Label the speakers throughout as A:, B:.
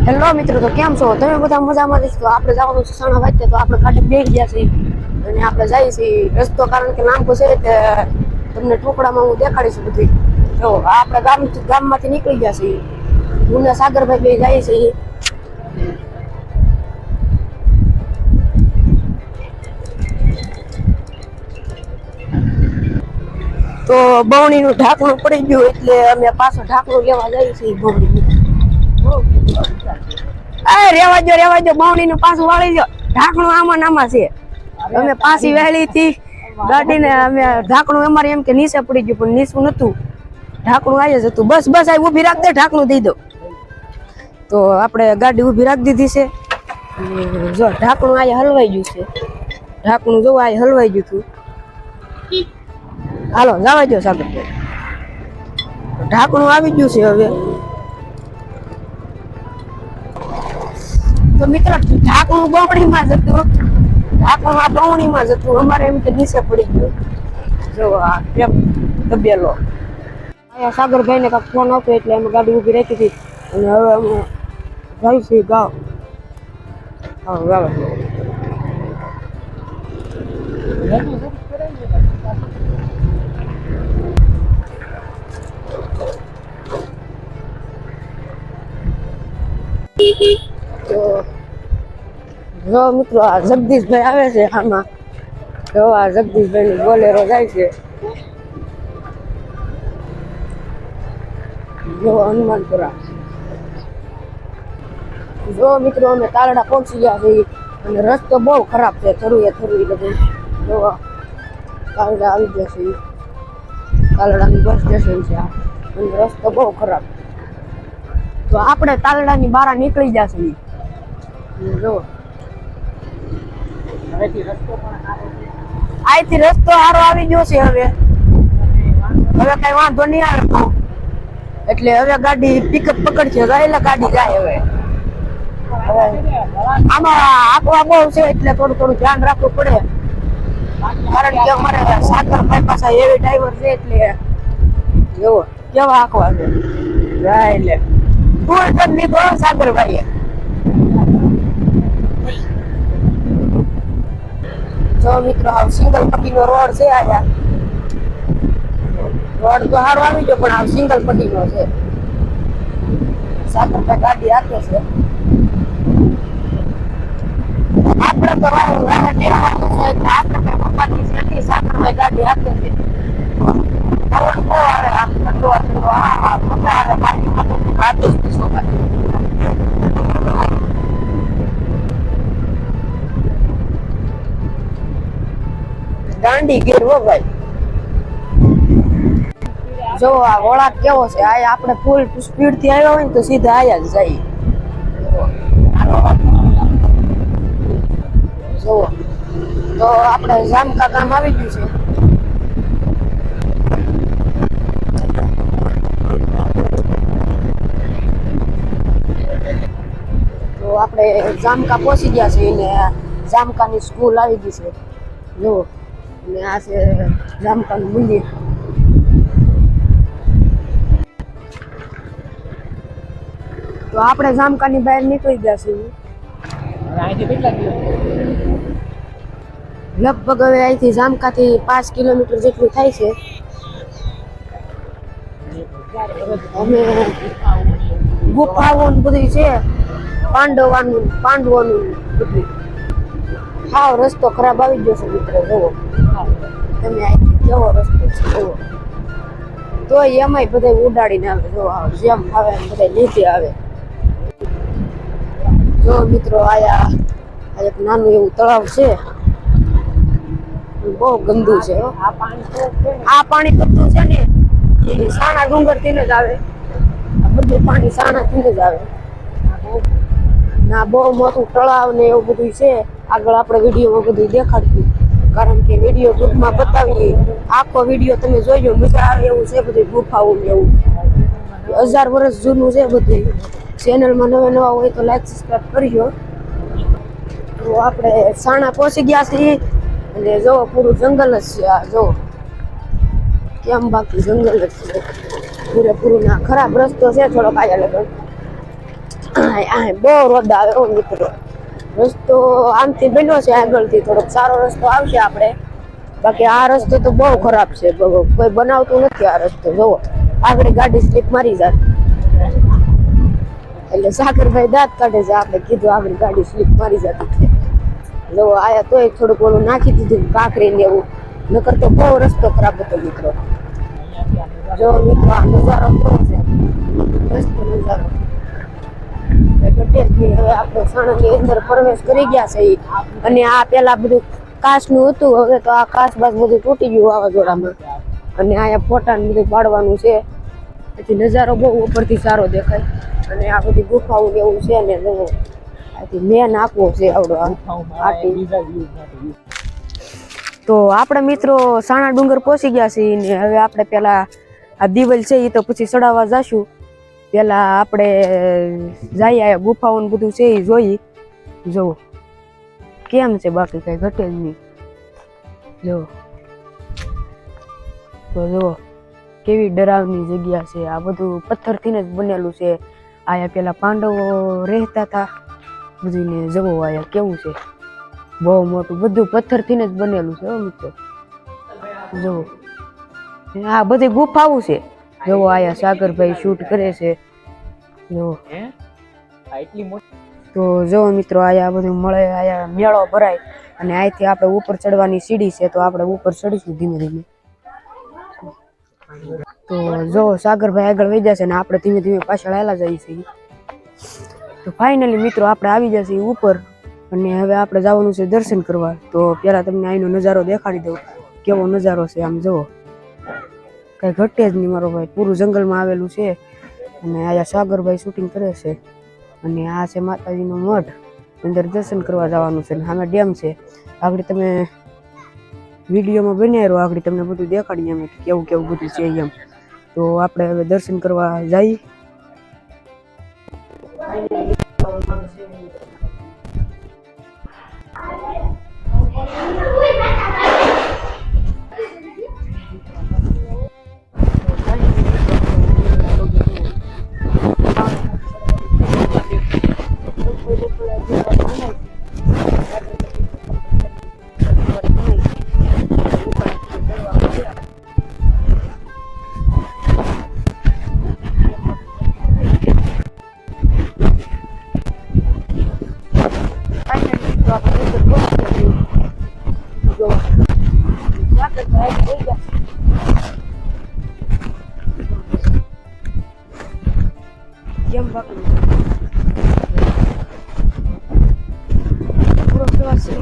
A: Hello મિત્રો, તો કેમ છો તમે? બધા મજામાં જ તો આપણે જવાનું છે સાણા વાગે, તો આપણે ગાડી બેસી ગયા છીએ અને આપણે જઈએ છીએ રસ્તો, કારણ કે લાંબો છે એટલે તમને ટુકડામાં હું દેખાડીશું બધું. જો આપણે ગામમાંથી નીકળી ગયા છીએ, હું ને સાગરભાઈ બે જઈએ છીએ. તો બવણીનું ઢાંકણું પડી ગયું એટલે અમે પાછું ઢાંકણું લેવા જઈએ છીએ બવણીનું. રેવા દો બવણી નું પાછું વાળી દો. ઢાંકણું આમાં છે. અમે પાછી વહેલી થી ગાડીને અમે ઢાંકણું અમારે એમ કે નીચે પડી ગયું, પણ નીચું નતું, ઢાંકણું આવી જ હતું. બસ આ ઊભી રાખ દે, ઢાંકણું દઈ દો. તો આપણે ગાડી ઊભી રાખી દીધી છે. જો ઢાંકણું આ હલવાઈ ગયું છે. ઢાંકણું જો આ હલવાઈ ગયું હતું. હાલો જવા દો સાગર, ઢાંકણું આવી ગયું છે. હવે તો મિત્રો ઢાંકણું બવણીમાં જતું, ઢાંકણું આ બવણીમાં જતું, અમારે એમ કે નીચે પડી ગયું. જો આ કેમ તબેલો અહીંયા સાગરભાઈ ને કાંઈક ફોન આવતો એટલે અમે ગાડી ઊભી રાખી હતી અને હવે અમે જઈશું ગાવ. તો જો મિત્રો આ જગદીશભાઈ આવે છે આમાં. જો આ જગદીશભાઈ નું બોલેરો જાય છે. જો હનુમાનપુરા. જો મિત્રો અમે તારડા પહોંચી ગયા છીએ અને રસ્તો બહુ ખરાબ છે. થરું બધું. જો તારડા આવી ગયા છે. તારડાનું બસ સ્ટેશન છે આ, અને રસ્તો બહુ ખરાબ. તો આપણે તાલડાની બહાર નીકળી જશે. જો અહીંથી રસ્તો સારો આવી ગયો છે. હવે કઈ વાંધો નહીં આવે, એટલે હવે ગાડી પિકઅપ પકડશે. એટલે ગાડી જાય. હવે આમાં આંકવા બહુ છે એટલે થોડું ધ્યાન રાખવું પડે, કારણ કે અમારે સાગરભાઈ પાસે એવી ડ્રાઈવર છે એટલે જો કેવા આંકવા છે. એટલે ટૂર કરી લીધો સાગરભાઈએ. જો મિત્રો આ સિંગલ પટ્ટીનો રોડ છે. આયા રોડ તો સારો આવી ગયો, પણ આ સિંગલ પટ્ટીનો છે. સાગરભાઈ ગાડી આપે છે. આપણે તો આપણે સાગરભાઈ ગાડી આપે છે. દાંડી ગેરવો ભાઈ. જો આ વળાંક કેવો છે. આ આપણે ફૂલ સ્પીડ થી આવ્યા હોય ને તો સીધા આયા જ જાય. જો તો આપણે જામકા ગામ આવી ગયું છે. તો આપણે જામકા પહોંચી ગયા છે ને જામકાની સ્કૂલ આવી ગઈ છે. જો અને આ છે જામકાનું મંદિર. તો આપણે જામકાની બહાર નીકળી ગયા છીએ. લગભગ હવે અહીંથી જામકાથી 5 કિલોમીટર જેટલું થાય છે. અમે ગુફાઓ બધી છે, પાંડવોનું બધું. હાવ રસ્તો ખરાબ આવી ગયો છે મિત્રો. જોવો તમે અહીંથી કેવો રસ્તો છે. જોવો તો એમાંય બધા ઉડાડીને આવે. જો જેમ આવે એમ બધા નીચે આવે. જો મિત્રો આયા એક નાનું એવું તળાવ છે, બહુ ગંદુ છે. આ પાણી બધું છે ને એ સાણા ડુંગર થી જ આવે. બધું પાણી સાણા થી જ આવે. ના બહુ મોટું તળાવ ને એવું બધું છે. આગળ આપણે વિડીયોમાં બધું દેખાડ્યું, કારણ કે વિડીયો ગ્રુપમાં બતાવીએ. આખો વિડીયો તમે જોઈજો, મજા આવે એવું છે. બધું ગુફાઓ એવું 1000 વર્ષ જૂનું છે બધું. ચેનલમાં નવા હોય તો લાઈક સબસ્ક્રાઈબ કરજો. તો આપણે સાણા પહોંચી ગયા છીએ અને જો પૂરું જંગલ જ છે. આ જો કેમ બાકી જંગલ જ છે પૂરેપૂરું. ના ખરાબ રસ્તો છે થોડોક આયા લગન. બહુ રોડ આવે મિત્રો. રસ્તો આમથી બન્યો છે, આગળથી થોડોક સારો રસ્તો આવશે આપણે. બાકી આ રસ્તો તો બહુ ખરાબ છે, કોઈ બનાવતું નથી આ રસ્તો. જોવો આગળ ગાડી સ્લીપ મારી જાય એટલે સાગરભાઈ દાંત કાઢે છે. આપણે કીધું આગળ ગાડી સ્લીપ મારી જતી છે. જો આયા તોય થોડુંક ઓલું નાખી દીધું કાંકરી ને એવું, નકર તો બહુ રસ્તો ખરાબ હતો મિત્રો. જો મિત્રો આ નજારો કેવો છે, મસ્ત નજારો. હવે આપણે સાણંદની અંદર પ્રવેશ કરી ગયા છે અને આ પેલા બધું કાચનું હતું, હવે તો આ કાચ બાચ બધું તૂટી ગયું વાવાઝોડામાં. અને અહીંયા ફોટા ને બધું પાડવાનું છે, પછી નજારો બહુ ઉપરથી સારો દેખાય. અને આ બધી ગુફાઓ એવું છે ને, મેન આપવો છે આવડો આટી. તો આપણે મિત્રો સાણા ડુંગર પહોંચી ગયા છીએ ને હવે આપણે પેલા આ દિવાલ છે એ તો પછી ચડાવવા જશું. પેલા આપણે જઈએ ગુફાઓ ને બધું છે એ જોઈ. જો કેમ છે, બાકી કઈ ઘટે જ નહીં. જો તો જો કેવી ડરાવની જગ્યા છે. આ બધું પથ્થરથી જ બનેલું છે. આયા પેલા પાંડવો રહેતા હતા બધું ને. જવો આયા કેવું છે, બહુ મોટું બધું પથ્થરથી જ બનેલું છે મિત્રો. જુઓ આ બધી ગુફાઓ છે. જુઓ આયા સાગરભાઈ શૂટ કરે છે. જુઓ તો જો મિત્રો આયા બધું મળે, આયા મેળો ભરાય અને અહીંથી આપણે ઉપર ચડવાની સીડી છે, તો આપણે ઉપર ચડીશું ધીમે ધીમે. તો જો સાગરભાઈ આગળ વહી જશે ને આપણે ધીમે ધીમે પાછળ આવેલા જઈએ છીએ. તો ફાઇનલી મિત્રો આપણે આવી જશે ઉપર અને હવે આપણે જવાનું છે દર્શન કરવા. તો પેલા તમને અહીંનો નજારો દેખાડી દઉં, કેવો નજારો છે. આમ જુઓ કઈ ઘટે જ નહીં મારો ભાઈ, પૂરું જંગલમાં આવેલું છે. અને આયા સાગરભાઈ શૂટિંગ કરે છે અને આ છે માતાજીનો મઠ, અંદર દર્શન કરવા જવાનું છે. સામે ડેમ છે, આગળ તમે વિડીયોમાં બન્યા રહ્યો, આગળ તમને બધું દેખાડીએ અમે કેવું કેવું બધું છે એમ. તો આપણે હવે દર્શન કરવા જઈએ. કેમ બાકી પૂરો પ્રવાસ છે.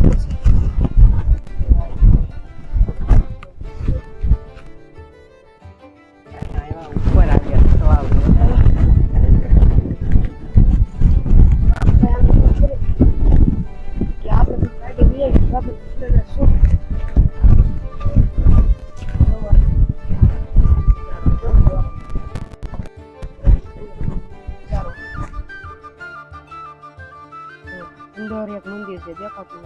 A: અંદર એક મંદિર છે, દેખાતું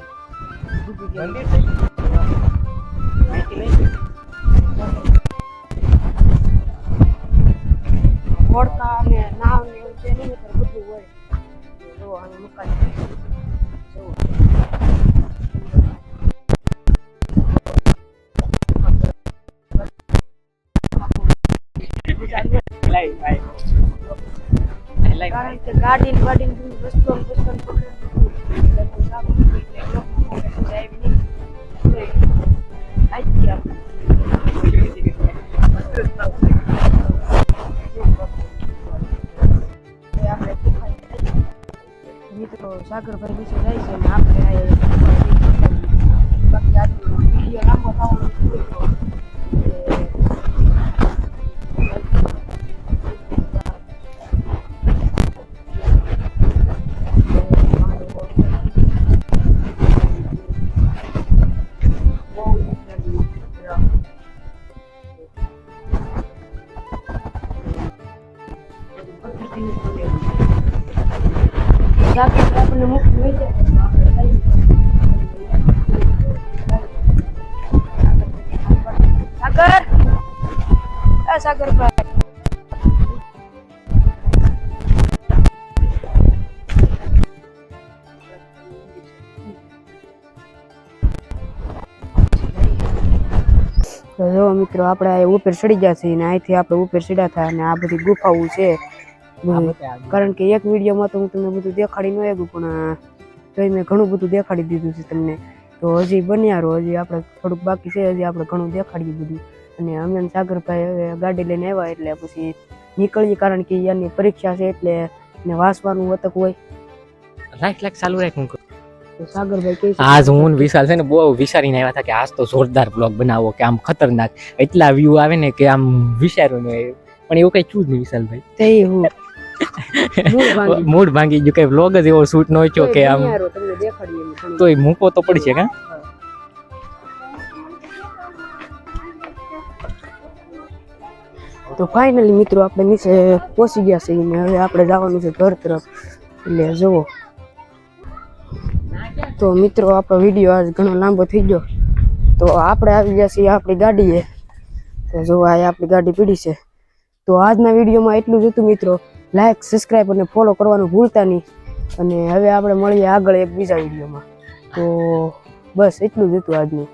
A: મોડકા ને નાવ ને એવું છે ને બધું હોય. જો આનું મકાન છે. કારણ કે ગાડી રસ્તો મિત્રો સાગરભાઈ વિશે જાય છે ને આપણે બાકી આજનો વિડીયો લાંબો થવાનો આપણને મુક્ત થઈ જાય. સાગરભાઈ તો જો મિત્રો આપણે આ ઉપર ચડી ગયા છીએ ને અહીંથી આપણે ઉપર ચડ્યા થાય અને આ બધી ગુફાઓ છે કારણ કે એક વિડીયોમાં તો હું તમને બધું દેખાડી ન આવ્યું પણ તોય મેં ઘણું બધું દેખાડી દીધું છે તમને તો હજી બન્યા રહો હજી આપણે થોડુંક બાકી છે હજી આપણે ઘણું દેખાડીએ બધું અને અમે સાગરભાઈ હવે ગાડી લઈને આવ્યા એટલે પછી નીકળીએ કારણ કે એની પરીક્ષા છે એટલે ને વાંચવાનું વતક હોય
B: રાખ ચાલુ રાખ હું
A: તો સાગરભાઈ કહે છે
B: આજ હું ને વિશાલ છે ને બહુ વિચારીને આવ્યા હતા કે આજ તો જોરદાર બ્લોગ બનાવો કે આમ ખતરનાક એટલા વ્યૂ આવે ને કે આમ વિચાર્યું ને પણ એવું કઈ ચૂજ નહીં વિશાલભાઈ
A: તે હું
B: મૂડ ભાંગી ગયું કઈ બ્લોગ જ એવો શૂટ ન થયો કે આમ
A: તમને દેખાડીએ
B: તોય મૂકો તો પડશે કા
A: તો ફાઇનલી મિત્રો આપણે નીચે પહોંચી ગયા છીએ ને હવે આપણે જવાનું છે ઘર તરફ એટલે જુઓ તો મિત્રો આપણો વિડીયો આજ ઘણો લાંબો થઈ ગયો તો આપણે આવી ગયા છીએ આપણી ગાડીએ તો જો આ આપણી ગાડી પીડી છે તો આજના વિડીયોમાં એટલું જ હતું મિત્રો લાઈક સબસ્ક્રાઈબ અને ફોલો કરવાનું ભૂલતા નહીં અને હવે આપણે મળીએ આગળ એક બીજા વિડીયોમાં તો બસ એટલું જ હતું આજનું